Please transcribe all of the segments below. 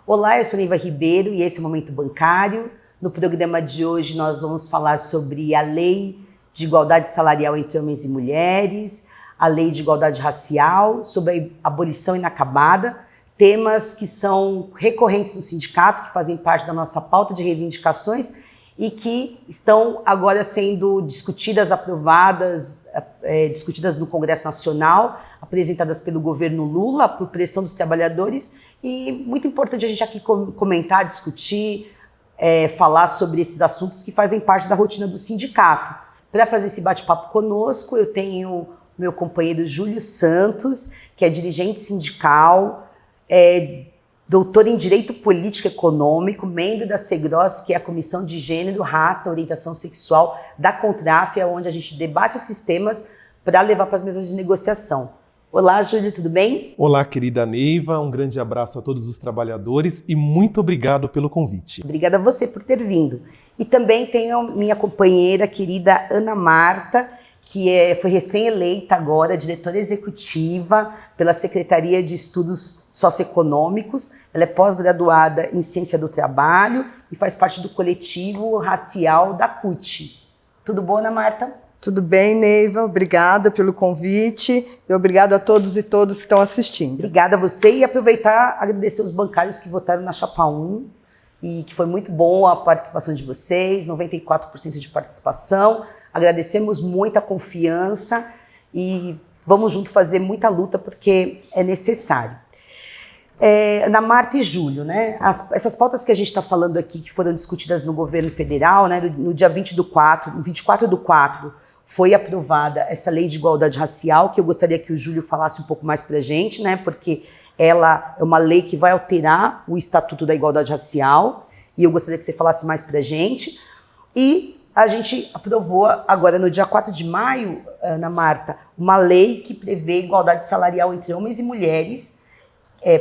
Olá, eu sou Neiva Ribeiro e esse é o Momento Bancário. No programa de hoje nós vamos falar sobre a Lei de Igualdade Salarial entre Homens e Mulheres, a Lei de Igualdade Racial, sobre a abolição inacabada, temas que são recorrentes no sindicato, que fazem parte da nossa pauta de reivindicações e que estão agora sendo discutidas, aprovadas, discutidas no Congresso Nacional, apresentadas pelo governo Lula, por pressão dos trabalhadores, e muito importante a gente aqui comentar, discutir, falar sobre esses assuntos que fazem parte da rotina do sindicato. Para fazer esse bate-papo conosco, eu tenho meu companheiro Júlio Santos, que é dirigente sindical, doutor em Direito Político e Econômico, membro da SEGROS, que é a Comissão de Gênero, Raça e Orientação Sexual da CONTRAF, onde a gente debate esses temas para levar para as mesas de negociação. Olá, Júlio, tudo bem? Olá, querida Neiva, um grande abraço a todos os trabalhadores e muito obrigado pelo convite. Obrigada a você por ter vindo. E também tenho minha companheira querida Ana Marta, que foi recém-eleita agora diretora executiva pela Secretaria de Estudos Socioeconômicos. Ela é pós-graduada em Ciência do Trabalho e faz parte do coletivo racial da CUT. Tudo bom, Ana Marta? Tudo bem, Neiva. Obrigada pelo convite e obrigado a todos e todas que estão assistindo. Obrigada a você e aproveitar agradecer os bancários que votaram na Chapa 1 e que foi muito bom a participação de vocês, 94% de participação. Agradecemos muito a confiança e vamos junto fazer muita luta porque é necessário. Ana Marta e Júlio, né? Essas pautas que a gente está falando aqui, que foram discutidas no governo federal, né? No dia 24/4, foi aprovada essa lei de igualdade racial, que eu gostaria que o Júlio falasse um pouco mais para a gente, né? Porque ela é uma lei que vai alterar o Estatuto da Igualdade Racial e eu gostaria que você falasse mais para a gente. E a gente aprovou agora, no dia 4 de maio, Ana Marta, uma lei que prevê igualdade salarial entre homens e mulheres,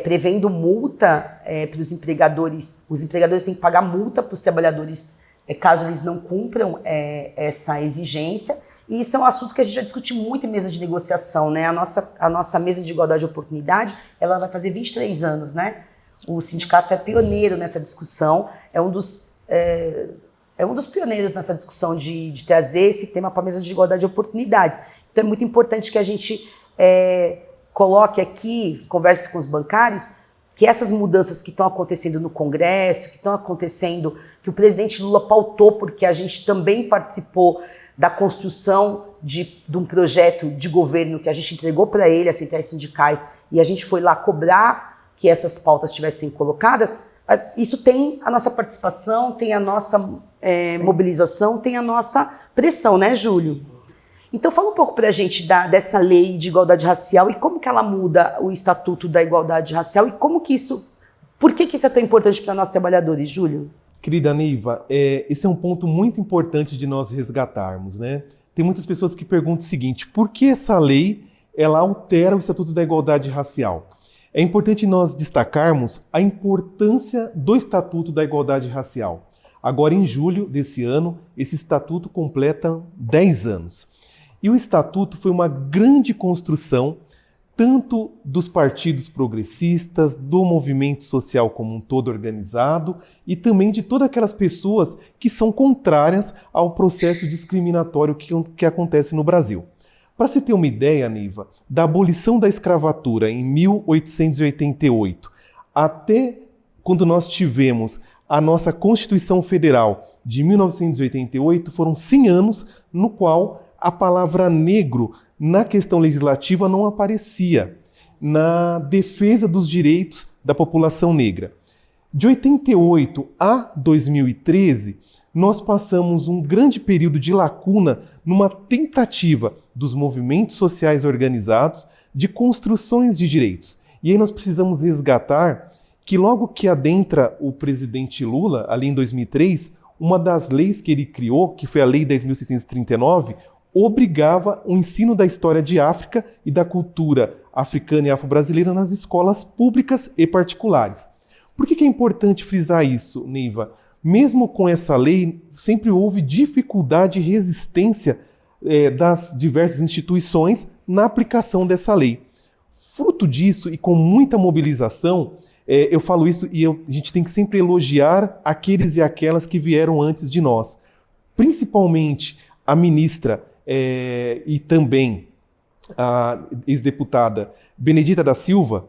prevendo multa para os empregadores. Os empregadores têm que pagar multa para os trabalhadores caso eles não cumpram essa exigência. E isso é um assunto que a gente já discute muito em mesa de negociação, né? A nossa mesa de igualdade de oportunidade, ela vai fazer 23 anos, né? O sindicato é pioneiro nessa discussão, é um dos pioneiros nessa discussão de trazer esse tema para a mesa de igualdade de oportunidades. Então é muito importante que a gente coloque aqui, converse com os bancários, que essas mudanças que estão acontecendo no Congresso, que estão acontecendo, que o presidente Lula pautou, porque a gente também participou da construção de um projeto de governo que a gente entregou para ele, as centrais sindicais, e a gente foi lá cobrar que essas pautas estivessem colocadas. Isso tem a nossa participação, tem a nossa mobilização, tem a nossa pressão, né, Júlio? Então fala um pouco para a gente dessa lei de igualdade racial e como que ela muda o Estatuto da Igualdade Racial e como que por que isso é tão importante para nós trabalhadores, Júlio? Querida Neiva, esse é um ponto muito importante de nós resgatarmos, né? Tem muitas pessoas que perguntam o seguinte: por que essa lei ela altera o Estatuto da Igualdade Racial? É importante nós destacarmos a importância do Estatuto da Igualdade Racial. Agora, em julho desse ano, esse Estatuto completa 10 anos. E o Estatuto foi uma grande construção, tanto dos partidos progressistas, do movimento social como um todo organizado, e também de todas aquelas pessoas que são contrárias ao processo discriminatório que acontece no Brasil. Para se ter uma ideia, Neiva, da abolição da escravatura em 1888 até quando nós tivemos a nossa Constituição Federal de 1988, foram 100 anos no qual a palavra negro na questão legislativa não aparecia na defesa dos direitos da população negra. De 88 a 2013, nós passamos um grande período de lacuna numa tentativa dos movimentos sociais organizados de construções de direitos. E aí nós precisamos resgatar que logo que adentra o presidente Lula, ali em 2003, uma das leis que ele criou, que foi a Lei 10.639, obrigava o ensino da história de África e da cultura africana e afro-brasileira nas escolas públicas e particulares. Por que é importante frisar isso, Neiva? Mesmo com essa lei, sempre houve dificuldade e resistência das diversas instituições na aplicação dessa lei. Fruto disso, e com muita mobilização, Eu falo isso e a gente tem que sempre elogiar aqueles e aquelas que vieram antes de nós. Principalmente a ministra e também a ex-deputada Benedita da Silva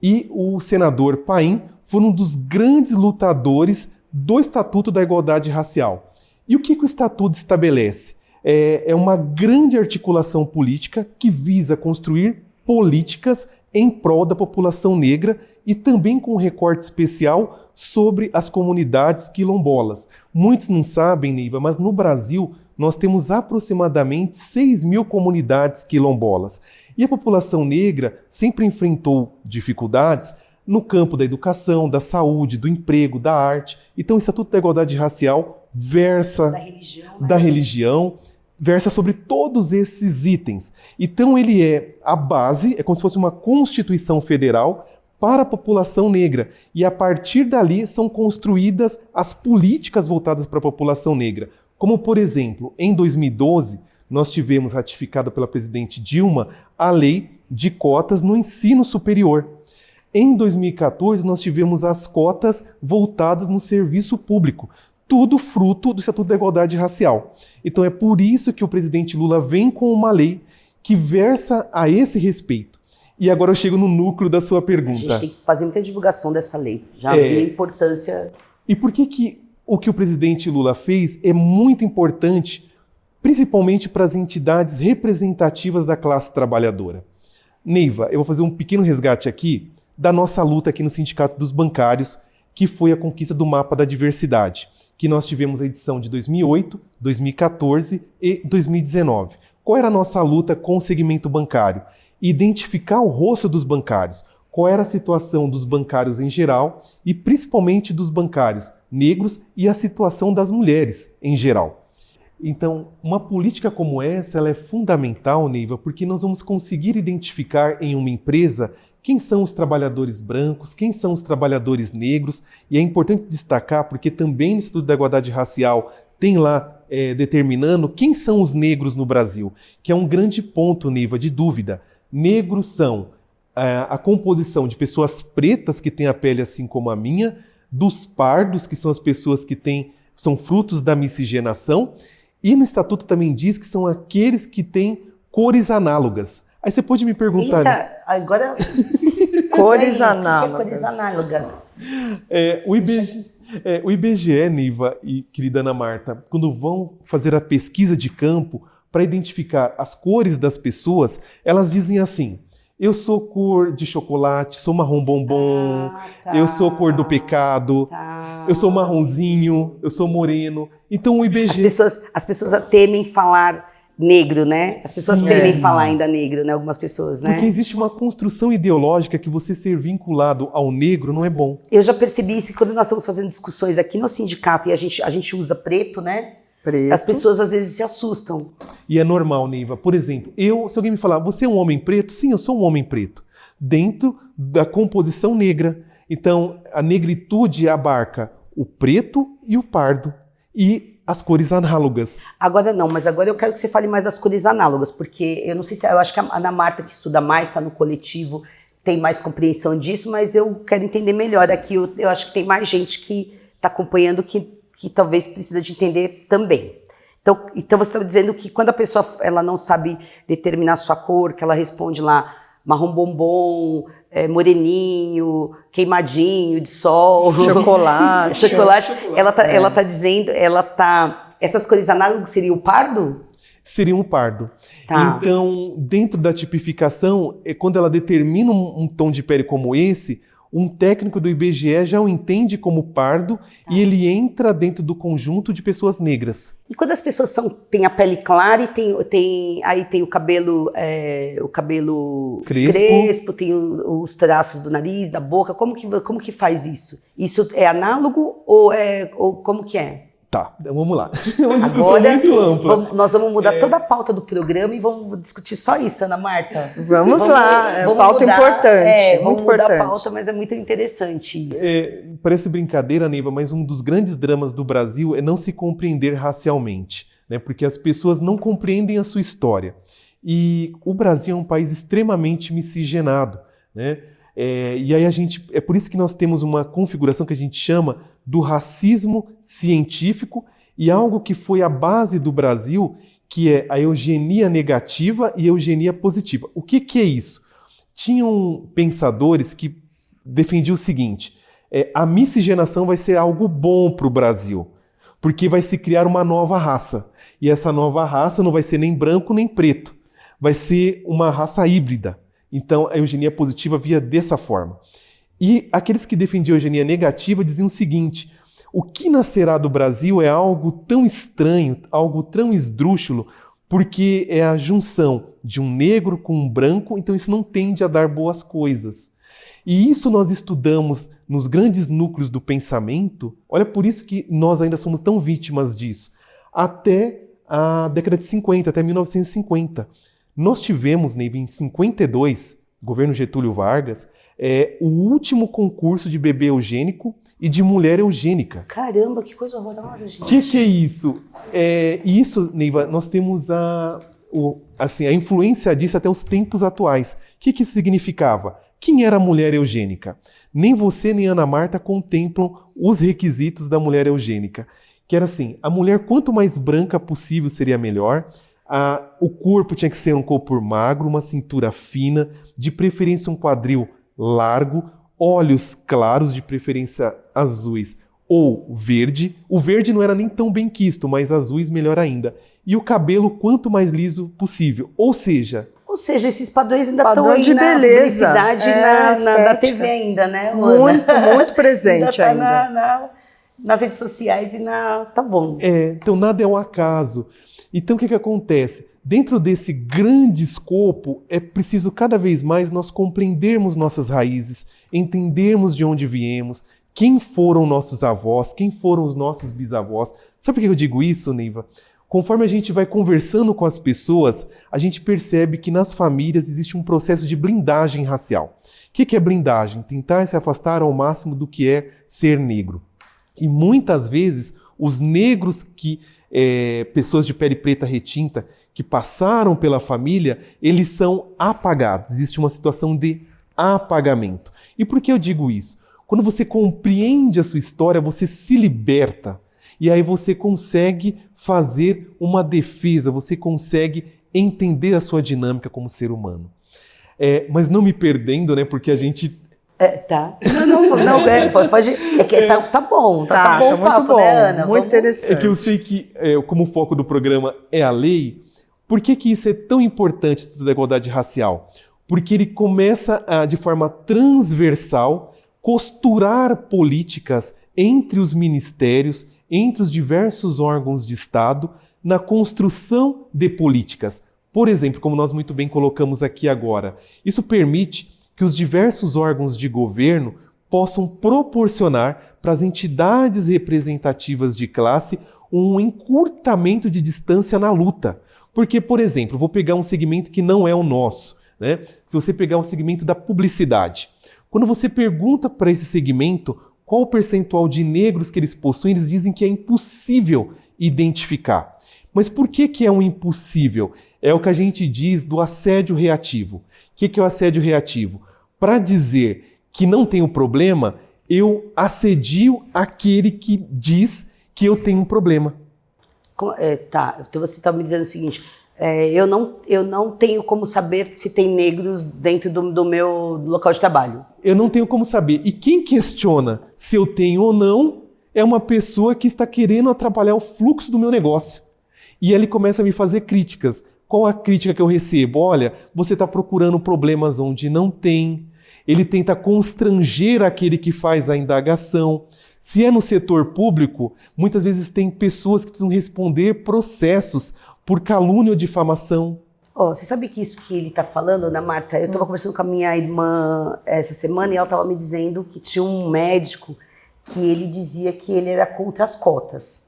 e o senador Paim foram um dos grandes lutadores do Estatuto da Igualdade Racial. E o que o Estatuto estabelece? É uma grande articulação política que visa construir políticas em prol da população negra e também com um recorte especial sobre as comunidades quilombolas. Muitos não sabem, Neiva, mas no Brasil nós temos aproximadamente 6.000 comunidades quilombolas. E a população negra sempre enfrentou dificuldades no campo da educação, da saúde, do emprego, da arte. Então o Estatuto da Igualdade Racial versa da religião, versa sobre todos esses itens. Então ele é a base, é como se fosse uma Constituição Federal para a população negra. E a partir dali são construídas as políticas voltadas para a população negra. Como, por exemplo, em 2012, nós tivemos ratificado pela presidente Dilma a lei de cotas no ensino superior. Em 2014, nós tivemos as cotas voltadas no serviço público. Tudo fruto do Estatuto da Igualdade Racial. Então é por isso que o presidente Lula vem com uma lei que versa a esse respeito. E agora eu chego no núcleo da sua pergunta. A gente tem que fazer muita divulgação dessa lei. Já vi a importância... E por que o que o presidente Lula fez é muito importante, principalmente para as entidades representativas da classe trabalhadora? Neiva, eu vou fazer um pequeno resgate aqui da nossa luta aqui no Sindicato dos Bancários, que foi a conquista do mapa da diversidade, que nós tivemos a edição de 2008, 2014 e 2019. Qual era a nossa luta com o segmento bancário? Identificar o rosto dos bancários. Qual era a situação dos bancários em geral e principalmente dos bancários negros e a situação das mulheres em geral. Então, uma política como essa ela é fundamental, Neiva, porque nós vamos conseguir identificar em uma empresa quem são os trabalhadores brancos, quem são os trabalhadores negros, e é importante destacar, porque também no Instituto da Igualdade Racial tem lá determinando quem são os negros no Brasil, que é um grande ponto, Neiva, de dúvida. Negros são a composição de pessoas pretas que têm a pele assim como a minha, dos pardos, que são as pessoas que são frutos da miscigenação, e no Estatuto também diz que são aqueles que têm cores análogas. Aí você pode me perguntar... Eita, agora... Cores análogas. Cores análogas. O IBGE, Neiva e querida Ana Marta, quando vão fazer a pesquisa de campo para identificar as cores das pessoas, elas dizem assim: eu sou cor de chocolate, sou marrom bombom, eu sou cor do pecado, eu sou marronzinho, eu sou moreno. Então o IBGE... As pessoas temem falar negro, né? As pessoas temem falar ainda negro, né? Algumas pessoas, né? Porque existe uma construção ideológica que você ser vinculado ao negro não é bom. Eu já percebi isso quando nós estamos fazendo discussões aqui no sindicato e a gente usa preto, né? Preto. As pessoas às vezes se assustam. E é normal, Neiva. Por exemplo, se alguém me falar, você é um homem preto? Sim, eu sou um homem preto. Dentro da composição negra. Então, a negritude abarca o preto e o pardo. E as cores análogas. Agora não, mas agora eu quero que você fale mais das cores análogas, porque eu não sei se... Eu acho que a Ana Marta, que estuda mais, está no coletivo, tem mais compreensão disso, mas eu quero entender melhor. Aqui eu acho que tem mais gente que está acompanhando que talvez precisa de entender também. Então você está dizendo que quando a pessoa ela não sabe determinar sua cor, que ela responde lá marrom bombom, moreninho, queimadinho de sol, chocolate, ela tá dizendo, essas cores análogas seriam o pardo? Seria um pardo. Tá. Então, dentro da tipificação, quando ela determina um tom de pele como esse, um técnico do IBGE já o entende como pardo e ele entra dentro do conjunto de pessoas negras. E quando as pessoas têm a pele clara e tem o cabelo crespo, tem os traços do nariz, da boca, como que faz isso? Isso é análogo ou como que é? Tá, então vamos lá. É uma discussão Agora, muito ampla. Nós vamos mudar toda a pauta do programa e vamos discutir só isso, Ana Marta. Vamos lá, pauta importante. Vamos mudar a pauta, mas é muito interessante isso. Parece brincadeira, Neiva, mas um dos grandes dramas do Brasil é não se compreender racialmente, né? Porque as pessoas não compreendem a sua história. E o Brasil é um país extremamente miscigenado, né? E aí é por isso que nós temos uma configuração que a gente chama do racismo científico e algo que foi a base do Brasil, que é a eugenia negativa e a eugenia positiva. O que é isso? Tinham pensadores que defendiam o seguinte, a miscigenação vai ser algo bom para o Brasil, porque vai se criar uma nova raça. E essa nova raça não vai ser nem branco nem preto, vai ser uma raça híbrida. Então a eugenia positiva via dessa forma. E aqueles que defendiam a eugenia negativa diziam o seguinte, o que nascerá do Brasil é algo tão estranho, algo tão esdrúxulo, porque é a junção de um negro com um branco, então isso não tende a dar boas coisas. E isso nós estudamos nos grandes núcleos do pensamento, olha por isso que nós ainda somos tão vítimas disso, até a década de 50, até 1950. Nós tivemos, Neiva, em 52, governo Getúlio Vargas, o último concurso de bebê eugênico e de mulher eugênica. Caramba, que coisa horrorosa, gente. O que é isso? Isso, Neiva, nós temos a influência disso até os tempos atuais. O que isso significava? Quem era a mulher eugênica? Nem você nem Ana Marta contemplam os requisitos da mulher eugênica. Que era assim, a mulher quanto mais branca possível seria melhor, o corpo tinha que ser um corpo magro, uma cintura fina, de preferência um quadril largo, olhos claros, de preferência azuis ou verde. O verde não era nem tão bem quisto, mas azuis melhor ainda. E o cabelo quanto mais liso possível. Ou seja, esses padrões ainda estão aí de na beleza, publicidade na TV ainda, né, Ana? Muito presente ainda. Nas redes sociais e tá bom. Então nada é um acaso. Então o que acontece? Dentro desse grande escopo, é preciso cada vez mais nós compreendermos nossas raízes, entendermos de onde viemos, quem foram nossos avós, quem foram os nossos bisavós. Sabe por que eu digo isso, Neiva? Conforme a gente vai conversando com as pessoas, a gente percebe que nas famílias existe um processo de blindagem racial. O que é blindagem? Tentar se afastar ao máximo do que é ser negro. E muitas vezes, os negros pessoas de pele preta retinta, que passaram pela família, eles são apagados. Existe uma situação de apagamento. E por que eu digo isso? Quando você compreende a sua história, você se liberta. E aí você consegue fazer uma defesa, você consegue entender a sua dinâmica como ser humano. Mas não me perdendo, né? Porque a gente... Tá. Tá bom. Tá bom o papo, muito bom, né, Ana? Muito interessante. É que eu sei que, como o foco do programa é a lei, por que isso é tão importante da igualdade racial? Porque ele começa a, de forma transversal, costurar políticas entre os ministérios, entre os diversos órgãos de Estado, na construção de políticas. Por exemplo, como nós muito bem colocamos aqui agora, isso permite que os diversos órgãos de governo possam proporcionar para as entidades representativas de classe um encurtamento de distância na luta. Porque, por exemplo, vou pegar um segmento que não é o nosso, né? Se você pegar o segmento da publicidade, quando você pergunta para esse segmento qual o percentual de negros que eles possuem, eles dizem que é impossível identificar. Mas por que é um impossível? É o que a gente diz do assédio reativo. O que é o assédio reativo? Para dizer que não tenho problema, eu assedio aquele que diz que eu tenho um problema. Tá, então você está me dizendo o seguinte, eu não tenho como saber se tem negros dentro do meu local de trabalho. Eu não tenho como saber. E quem questiona se eu tenho ou não é uma pessoa que está querendo atrapalhar o fluxo do meu negócio. E ele começa a me fazer críticas. Qual a crítica que eu recebo? Olha, você está procurando problemas onde não tem. Ele tenta constranger aquele que faz a indagação. Se é no setor público, muitas vezes tem pessoas que precisam responder processos por calúnia ou difamação. Você sabe que isso que ele está falando, Ana Marta? Eu estava conversando com a minha irmã essa semana e ela estava me dizendo que tinha um médico que ele dizia que ele era contra as cotas.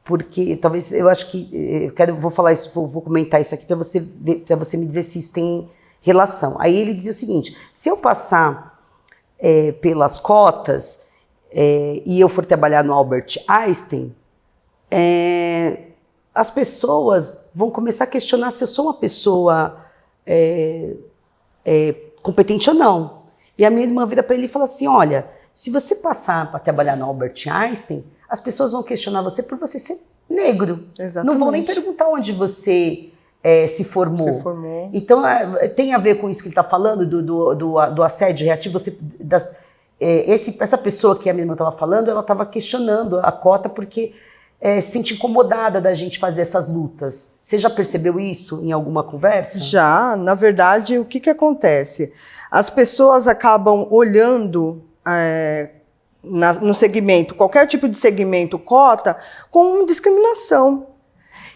Porque talvez, eu acho que, vou falar isso, vou comentar isso aqui para você me dizer se isso tem relação. Aí ele dizia o seguinte, se eu passar pelas cotas e eu for trabalhar no Albert Einstein, as pessoas vão começar a questionar se eu sou uma pessoa competente ou não. E a minha irmã vira para ele e fala assim, olha, se você passar para trabalhar no Albert Einstein, as pessoas vão questionar você por você ser negro. Exatamente. Não vão nem perguntar onde você se formou. Então, tem a ver com isso que ele está falando, do assédio reativo. Essa pessoa que a minha irmã estava falando, ela estava questionando a cota porque se sente incomodada da gente fazer essas lutas. Você já percebeu isso em alguma conversa? Já. Na verdade, o que acontece? As pessoas acabam olhando no segmento, qualquer tipo de segmento, cota, com discriminação.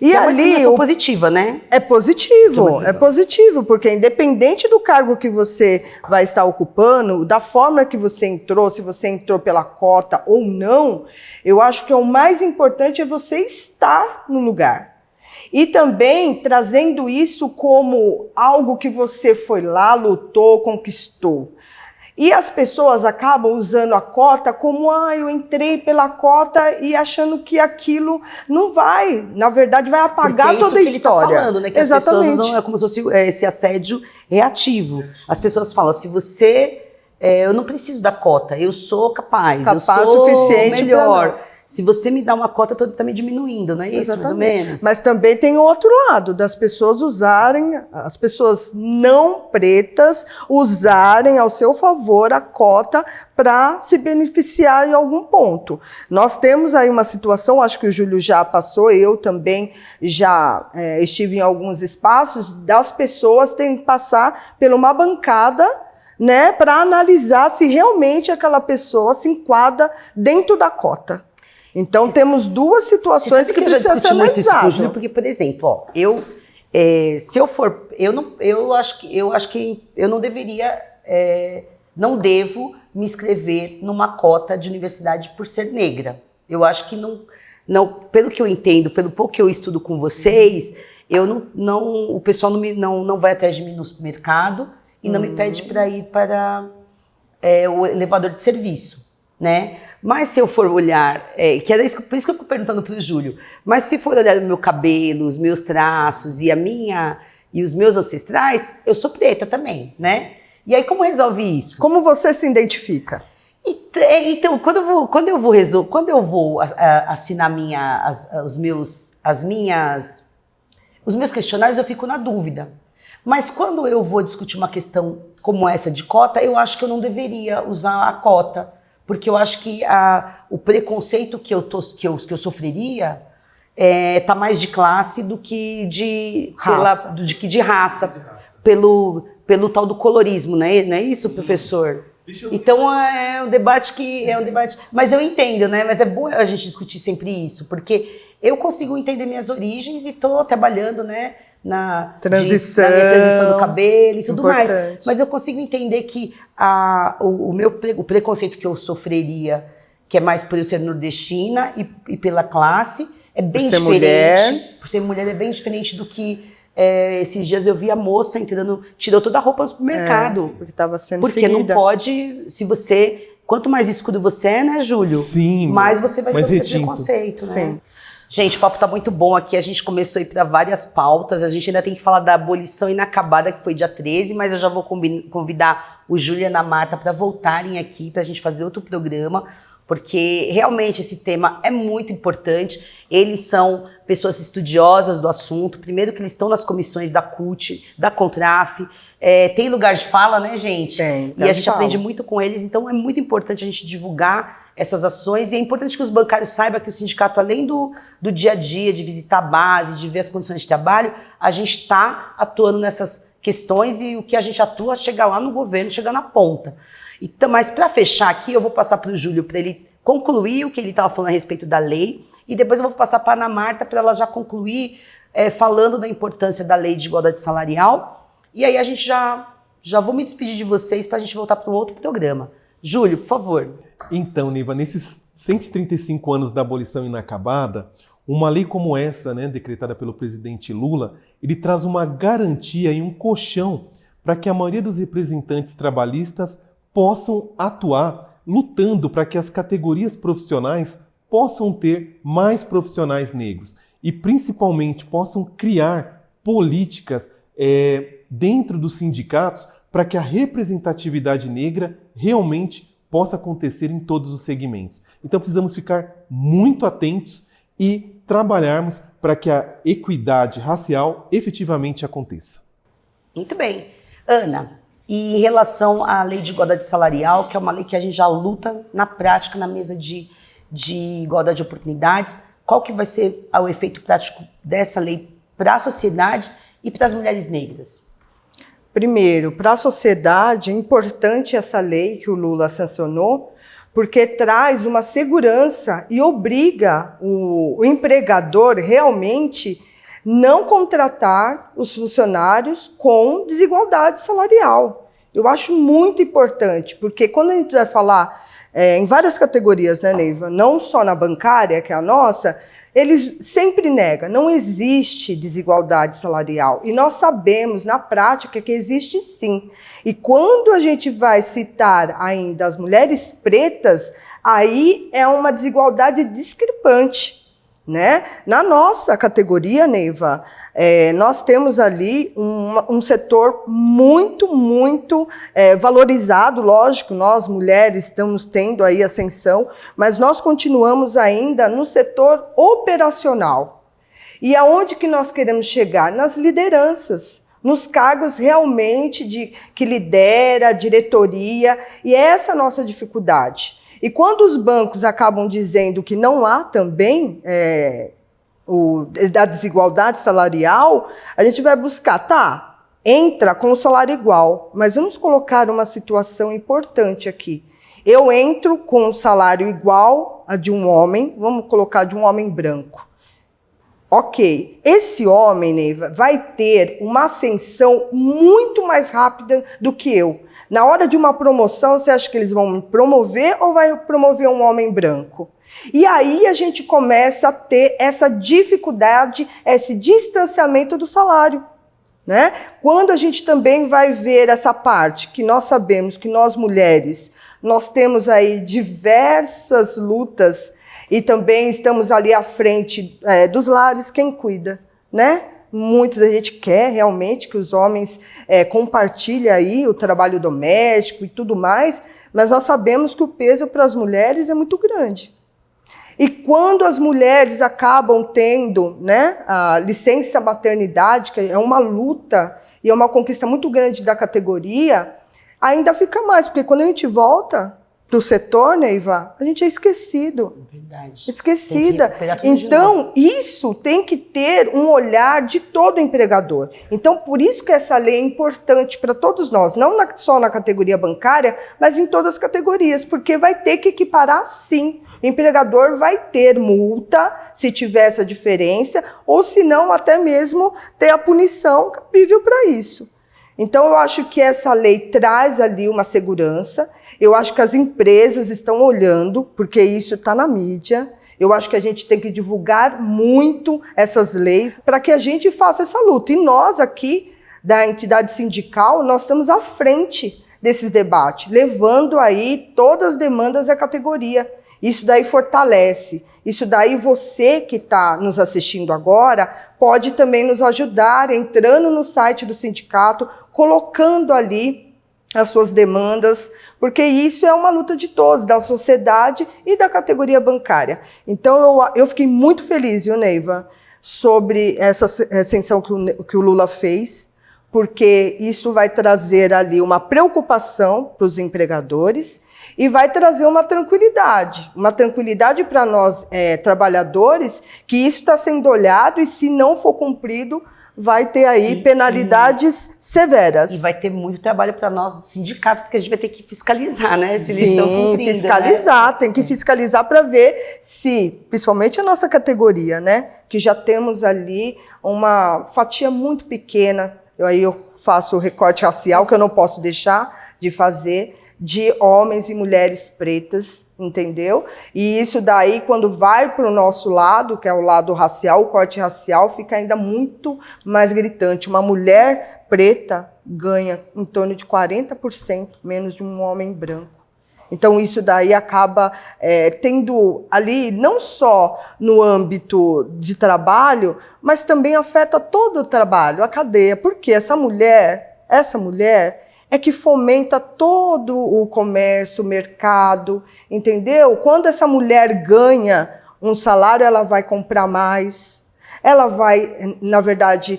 E é uma ali discriminação positiva, né? É positivo, porque independente do cargo que você vai estar ocupando, da forma que você entrou, se você entrou pela cota ou não, eu acho que o mais importante é você estar no lugar. E também trazendo isso como algo que você foi lá, lutou, conquistou. E as pessoas acabam usando a cota como, eu entrei pela cota e achando que aquilo não vai, na verdade, vai apagar toda a história. Porque é isso que ele tá falando, né? Que exatamente. As pessoas usam como se fosse esse assédio reativo. As pessoas falam, se você... eu não preciso da cota, eu sou capaz, eu sou suficiente melhor. Se você me dá uma cota, eu estou me diminuindo, não é isso, mais ou menos? Mas também tem o outro lado, das pessoas usarem, as pessoas não pretas usarem ao seu favor a cota para se beneficiar em algum ponto. Nós temos aí uma situação, acho que o Júlio já passou, eu também já estive em alguns espaços, das pessoas terem que passar por uma bancada, né, para analisar se realmente aquela pessoa se enquadra dentro da cota. Então, temos duas situações que precisam ser analisadas. Porque, por exemplo, se eu for... Eu acho que eu não deveria... não devo me inscrever numa cota de universidade por ser negra. Eu acho que não, pelo que eu entendo, pelo pouco que eu estudo com vocês, o pessoal não vai atrás de mim no supermercado e não me pede para ir para o elevador de serviço, né? Mas se eu for olhar, por isso que eu fico perguntando para o Júlio, mas se for olhar o meu cabelo, os meus traços e os meus ancestrais, eu sou preta também, né? E aí como resolve isso? Como você se identifica? Então, quando eu vou assinar os meus questionários, eu fico na dúvida. Mas quando eu vou discutir uma questão como essa de cota, eu acho que eu não deveria usar a cota. Porque eu acho que o preconceito que eu sofreria tá mais de classe do que de raça. Pelo tal do colorismo, não é isso, professor? Então é um debate mas eu entendo, né? Mas é bom a gente discutir sempre isso, porque eu consigo entender minhas origens e estou trabalhando, né, na minha transição do cabelo e tudo mais. Mas eu consigo entender que o preconceito que eu sofreria, que é mais por eu ser nordestina e pela classe, é bem diferente. Por ser mulher é bem diferente do que esses dias eu vi a moça tirou toda a roupa no supermercado. Porque estava sendo Porque seguida. Não pode, quanto mais escuro você é, né, Júlio? Sim. Mais você vai sofrer preconceito, né? Sim. Gente, o papo tá muito bom aqui, a gente começou a ir para várias pautas, a gente ainda tem que falar da abolição inacabada, que foi dia 13, mas eu já vou convidar o Júlio e a Ana Marta para voltarem aqui, para a gente fazer outro programa, porque realmente esse tema é muito importante. Eles são pessoas estudiosas do assunto, primeiro que eles estão nas comissões da CUT, da Contraf, tem lugar de fala, né, gente? Tem, e a gente aprende muito com eles, então é muito importante a gente divulgar essas ações, e é importante que os bancários saibam que o sindicato, além do dia a dia, de visitar a base, de ver as condições de trabalho, a gente está atuando nessas questões e o que a gente atua chega lá no governo, chega na ponta. Então, mas para fechar aqui, eu vou passar para o Júlio para ele concluir o que ele estava falando a respeito da lei, e depois eu vou passar para a Ana Marta para ela já concluir falando da importância da lei de igualdade salarial, e aí a gente já vou me despedir de vocês para a gente voltar para um outro programa. Júlio, por favor. Então, Neiva, nesses 135 anos da abolição inacabada, uma lei como essa, né, decretada pelo presidente Lula, ele traz uma garantia e um colchão para que a maioria dos representantes trabalhistas possam atuar lutando para que as categorias profissionais possam ter mais profissionais negros e, principalmente, possam criar políticas dentro dos sindicatos para que a representatividade negra realmente possa acontecer em todos os segmentos. Então precisamos ficar muito atentos e trabalharmos para que a equidade racial efetivamente aconteça. Muito bem. Ana, e em relação à lei de igualdade salarial, que é uma lei que a gente já luta na prática na mesa de igualdade de oportunidades, qual que vai ser o efeito prático dessa lei para a sociedade e para as mulheres negras? Primeiro, para a sociedade, é importante essa lei que o Lula sancionou, porque traz uma segurança e obriga o empregador realmente não contratar os funcionários com desigualdade salarial. Eu acho muito importante, porque quando a gente vai falar em várias categorias, né, Neiva? Não só na bancária, que é a nossa, eles sempre negam, não existe desigualdade salarial. E nós sabemos, na prática, que existe sim. E quando a gente vai citar ainda as mulheres pretas, aí é uma desigualdade discrepante, né? Na nossa categoria, Neiva, nós temos ali um setor muito valorizado, lógico, nós mulheres estamos tendo aí ascensão, mas nós continuamos ainda no setor operacional. E aonde que nós queremos chegar? Nas lideranças, nos cargos realmente que lidera, a diretoria, e essa é a nossa dificuldade. E quando os bancos acabam dizendo que não há também da desigualdade salarial, a gente vai buscar, entra com o salário igual, mas vamos colocar uma situação importante aqui. Eu entro com o salário igual a de um homem, vamos colocar de um homem branco. Ok, esse homem, Neiva, vai ter uma ascensão muito mais rápida do que eu. Na hora de uma promoção, você acha que eles vão me promover ou vai promover um homem branco? E aí a gente começa a ter essa dificuldade, esse distanciamento do salário, né? Quando a gente também vai ver essa parte, que nós sabemos que nós mulheres, nós temos aí diversas lutas e também estamos ali à frente dos lares, quem cuida, né? Muita gente quer realmente que os homens compartilhem aí o trabalho doméstico e tudo mais, mas nós sabemos que o peso para as mulheres é muito grande. E quando as mulheres acabam tendo, né, a licença maternidade, que é uma luta e é uma conquista muito grande da categoria, ainda fica mais, porque quando a gente volta para o setor, Neiva, a gente é esquecido. Verdade. Esquecida. Então, isso tem que ter um olhar de todo empregador. Então, por isso que essa lei é importante para todos nós, não só na categoria bancária, mas em todas as categorias, porque vai ter que equiparar sim. O empregador vai ter multa se tiver essa diferença, ou se não, até mesmo ter a punição cabível para isso. Então, eu acho que essa lei traz ali uma segurança. Eu acho que as empresas estão olhando, porque isso está na mídia. Eu acho que a gente tem que divulgar muito essas leis para que a gente faça essa luta. E nós aqui, da entidade sindical, nós estamos à frente desses debates, levando aí todas as demandas da categoria. Isso daí fortalece. Isso daí você que está nos assistindo agora pode também nos ajudar entrando no site do sindicato, colocando ali as suas demandas, porque isso é uma luta de todos, da sociedade e da categoria bancária. Então eu fiquei muito feliz, viu, Neiva, sobre essa ascensão que o Lula fez, porque isso vai trazer ali uma preocupação para os empregadores e vai trazer uma tranquilidade para nós trabalhadores, que isso está sendo olhado e se não for cumprido, vai ter aí penalidades severas. E vai ter muito trabalho para nós do sindicato, porque a gente vai ter que fiscalizar, né? Se eles estão cumprindo, fiscalizar, né? Tem que fiscalizar para ver se, principalmente a nossa categoria, né? Que já temos ali uma fatia muito pequena, eu faço o recorte racial, que eu não posso deixar de fazer, de homens e mulheres pretas, entendeu? E isso daí, quando vai para o nosso lado, que é o lado racial, o corte racial, fica ainda muito mais gritante. Uma mulher preta ganha em torno de 40% menos de um homem branco. Então, isso daí acaba tendo ali, não só no âmbito de trabalho, mas também afeta todo o trabalho, a cadeia. Porque essa mulher, é que fomenta todo o comércio, o mercado, entendeu? Quando essa mulher ganha um salário, ela vai comprar mais, ela vai, na verdade,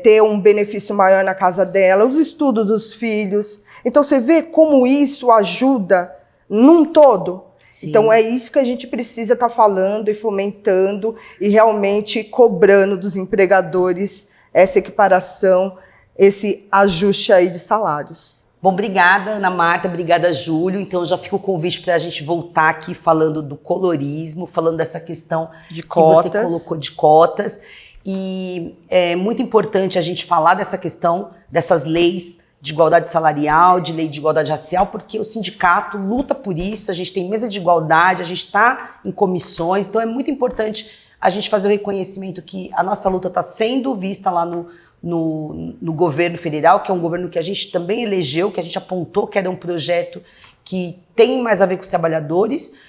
ter um benefício maior na casa dela, os estudos dos filhos. Então, você vê como isso ajuda num todo? Sim. Então, é isso que a gente precisa estar falando e fomentando e realmente cobrando dos empregadores essa equiparação, esse ajuste aí de salários. Bom, obrigada, Ana Marta, obrigada, Júlio. Então, já fica o convite para a gente voltar aqui falando do colorismo, falando dessa questão de cotas. Que você colocou de cotas. E é muito importante a gente falar dessa questão, dessas leis de igualdade salarial, de lei de igualdade racial, porque o sindicato luta por isso, a gente tem mesa de igualdade, a gente está em comissões, então é muito importante a gente fazer o reconhecimento que a nossa luta está sendo vista lá no governo federal, que é um governo que a gente também elegeu, que a gente apontou que era um projeto que tem mais a ver com os trabalhadores,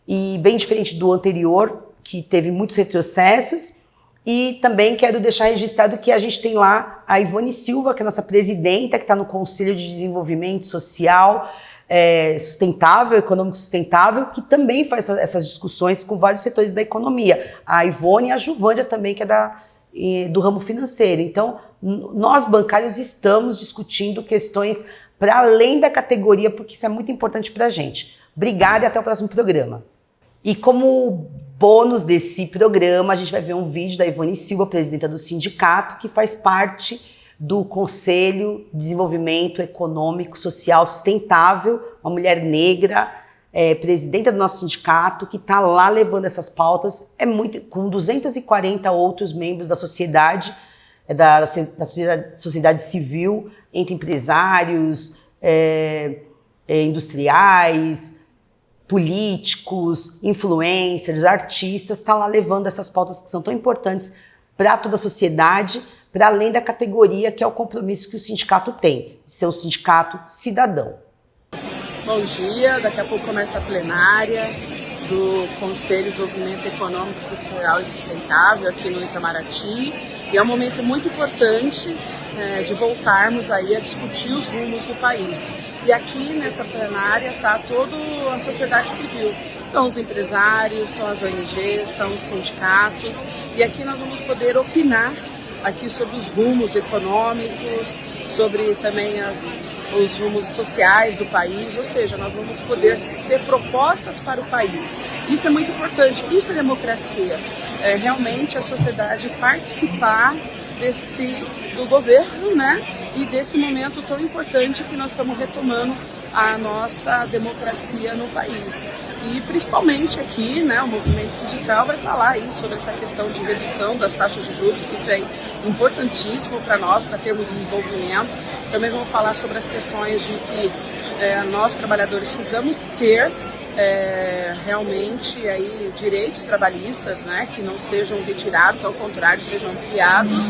e bem diferente do anterior, que teve muitos retrocessos. E também quero deixar registrado que a gente tem lá a Ivone Silva, que é a nossa presidenta, que está no Conselho de Desenvolvimento Social Sustentável, Econômico Sustentável, que também faz essas discussões com vários setores da economia. A Ivone e a Juvândia também, que é do ramo financeiro. Então, nós bancários estamos discutindo questões para além da categoria, porque isso é muito importante para a gente. Obrigada e até o próximo programa. E como bônus desse programa, a gente vai ver um vídeo da Ivone Silva, presidenta do sindicato, que faz parte do Conselho de Desenvolvimento Econômico Social Sustentável, uma mulher negra, presidenta do nosso sindicato, que está lá levando essas pautas, com 240 outros membros da sociedade, da sociedade civil, entre empresários, industriais, políticos, influencers, artistas, está lá levando essas pautas que são tão importantes para toda a sociedade, para além da categoria que é o compromisso que o sindicato tem, de ser um sindicato cidadão. Bom dia, daqui a pouco começa a plenária do Conselho de Desenvolvimento Econômico, Social e Sustentável aqui no Itamaraty, e é um momento muito importante de voltarmos aí a discutir os rumos do país. E aqui nessa plenária está toda a sociedade civil. Estão os empresários, estão as ONGs, estão os sindicatos. E aqui nós vamos poder opinar aqui sobre os rumos econômicos, sobre também os rumos sociais do país. Ou seja, nós vamos poder ter propostas para o país. Isso é muito importante, isso é democracia. Realmente a sociedade participar do governo, né? E desse momento tão importante que nós estamos retomando a nossa democracia no país. E principalmente aqui, né, o movimento sindical vai falar aí sobre essa questão de redução das taxas de juros, que isso é importantíssimo para nós, para termos desenvolvimento. Também vamos falar sobre as questões de que nós, trabalhadores, precisamos ter realmente aí direitos trabalhistas, né, que não sejam retirados, ao contrário, sejam ampliados.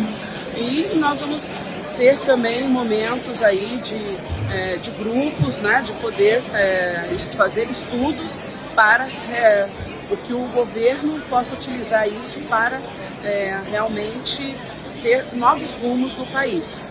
E nós vamos ter também momentos aí de grupos, né, de poder fazer estudos para o que o governo possa utilizar isso para realmente ter novos rumos no país.